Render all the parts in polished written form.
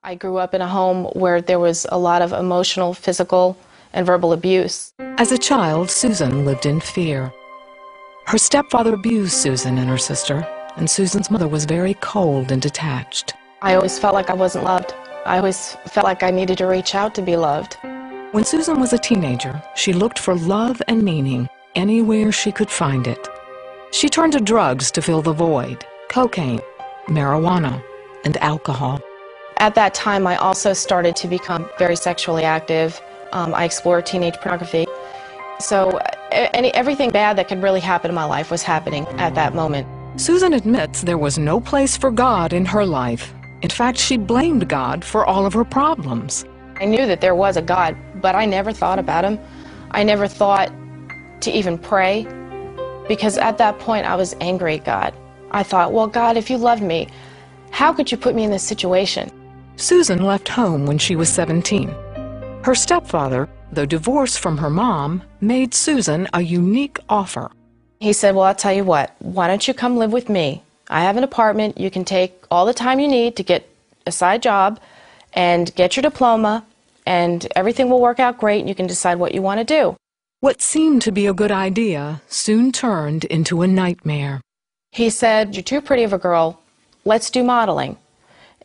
I grew up in a home where there was a lot of emotional, physical, and verbal abuse. As a child, Susan lived in fear. Her stepfather abused Susan and her sister, and Susan's mother was very cold and detached. I always felt like I wasn't loved. I always felt like I needed to reach out to be loved. When Susan was a teenager, she looked for love and meaning anywhere she could find it. She turned to drugs to fill the void: cocaine, marijuana, and alcohol. At that time, I also started to become very sexually active. I explored teenage pornography. So everything bad that could really happen in my life was happening at that moment. Susan admits there was no place for God in her life. In fact, she blamed God for all of her problems. I knew that there was a God, but I never thought about him. I never thought to even pray, because at that point I was angry at God. I thought, well, God, if you loved me, how could you put me in this situation? Susan left home when she was 17. Her stepfather, though divorced from her mom, made Susan a unique offer. He said, well, I'll tell you what, why don't you come live with me? I have an apartment. You can take all the time you need to get a side job and get your diploma, and everything will work out great, and you can decide what you want to do. What seemed to be a good idea soon turned into a nightmare. He said, you're too pretty of a girl. Let's do modeling.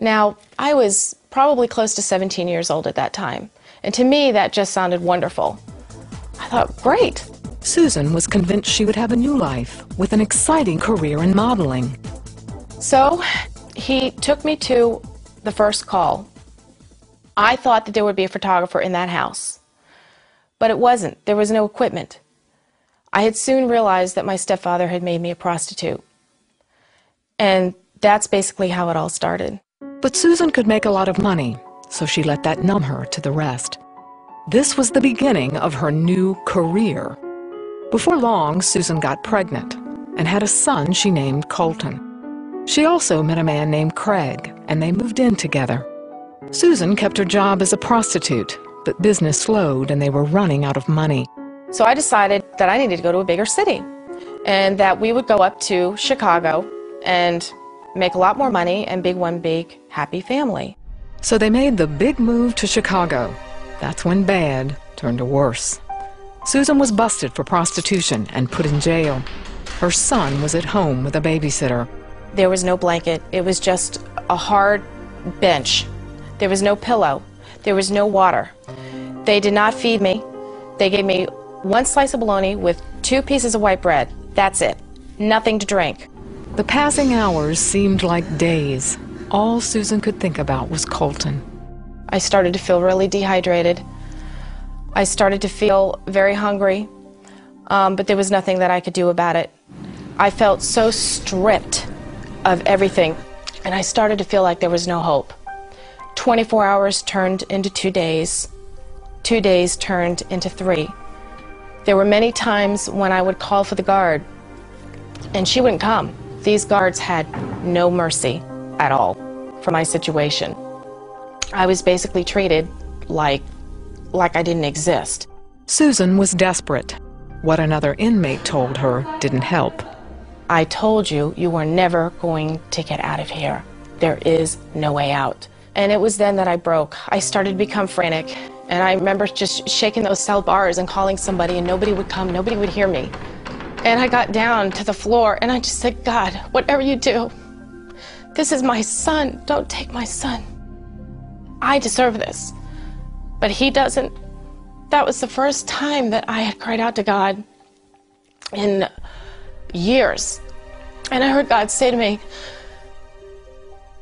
Now, I was probably close to 17 years old at that time, and to me that just sounded wonderful. I thought, great. Susan was convinced she would have a new life with an exciting career in modeling. So he took me to the first call. I thought that there would be a photographer in that house, but it wasn't. There was no equipment. I had soon realized that my stepfather had made me a prostitute, and that's basically how it all started. But Susan could make a lot of money, so she let that numb her to the rest. This was the beginning of her new career. Before long, Susan got pregnant and had a son she named Colton. She also met a man named Craig, and they moved in together. Susan kept her job as a prostitute, but business slowed and they were running out of money. So I decided that I needed to go to a bigger city, and that we would go up to Chicago and make a lot more money and be one big happy family. So they made the big move to Chicago. That's when bad turned to worse. Susan was busted for prostitution and put in jail. Her son was at home with a babysitter. There was no blanket. It was just a hard bench. There was no pillow. There was no water. They did not feed me. They gave me one slice of bologna with 2 pieces of white bread. That's it. Nothing to drink. The passing hours seemed like days. All Susan could think about was Colton. I started to feel really dehydrated. I started to feel very hungry, but there was nothing that I could do about it. I felt so stripped of everything, and I started to feel like there was no hope. 24 hours turned into 2 days. 2 days turned into 3. There were many times when I would call for the guard, and she wouldn't come. These guards had no mercy at all for my situation. I was basically treated like I didn't exist. Susan was desperate. What another inmate told her didn't help. I told you, you were never going to get out of here. There is no way out. And it was then that I broke. I started to become frantic. And I remember just shaking those cell bars and calling somebody, and nobody would come, nobody would hear me. And I got down to the floor and I just said, God, whatever you do, this is my son. Don't take my son. I deserve this, but he doesn't. That was the first time that I had cried out to God in years. And I heard God say to me,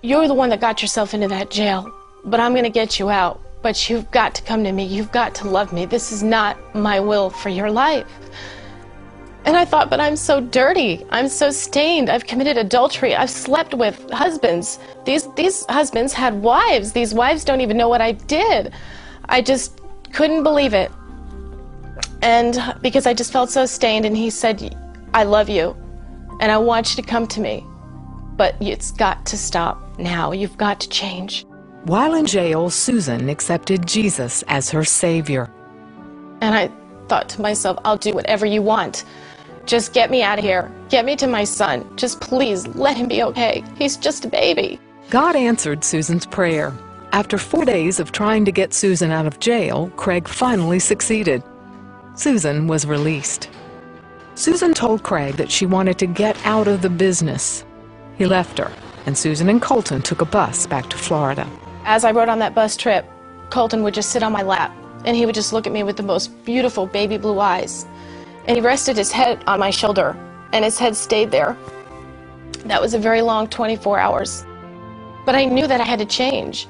you're the one that got yourself into that jail, but I'm going to get you out. But you've got to come to me. You've got to love me. This is not my will for your life. And I thought, but I'm so dirty. I'm so stained. I've committed adultery. I've slept with husbands. These husbands had wives. These wives don't even know what I did. I just couldn't believe it. And because I just felt so stained, and he said, I love you, and I want you to come to me. But it's got to stop now. You've got to change. While in jail, Susan accepted Jesus as her Savior. And I thought to myself, I'll do whatever you want. Just get me out of here. Get me to my son. Just please let him be okay. He's just a baby. God answered Susan's prayer. After 4 days of trying to get Susan out of jail, Craig finally succeeded. Susan was released. Susan told Craig that she wanted to get out of the business. He left her, and Susan and Colton took a bus back to Florida. As I rode on that bus trip, Colton would just sit on my lap, and he would just look at me with the most beautiful baby blue eyes. And he rested his head on my shoulder, and his head stayed there. That was a very long 24 hours. But I knew that I had to change.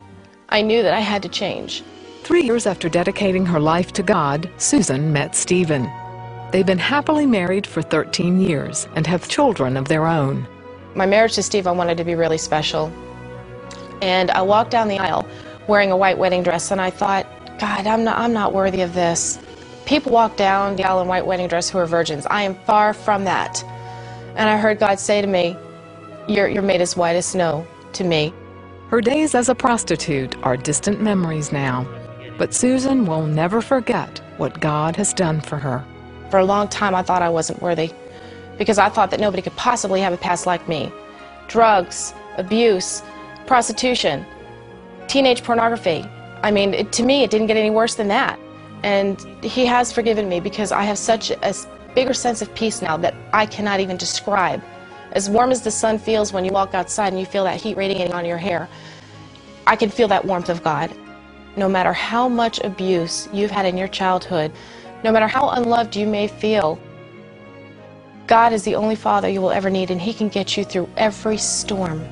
I knew that I had to change. 3 years after dedicating her life to God, Susan met Stephen. They've been happily married for 13 years and have children of their own. My marriage to Steve I wanted to be really special. And I walked down the aisle wearing a white wedding dress, and I thought, God, I'm not worthy of this. People walk down the aisle in white wedding dress who are virgins. I am far from that. And I heard God say to me, you're made as white as snow to me. Her days as a prostitute are distant memories now, but Susan will never forget what God has done for her. For a long time, I thought I wasn't worthy because I thought that nobody could possibly have a past like me. Drugs, abuse, prostitution, teenage pornography. I mean, to me, it didn't get any worse than that. And He has forgiven me because I have such a bigger sense of peace now that I cannot even describe. As warm as the sun feels when you walk outside and you feel that heat radiating on your hair, I can feel that warmth of God. No matter how much abuse you've had in your childhood, no matter how unloved you may feel, God is the only Father you will ever need, and He can get you through every storm.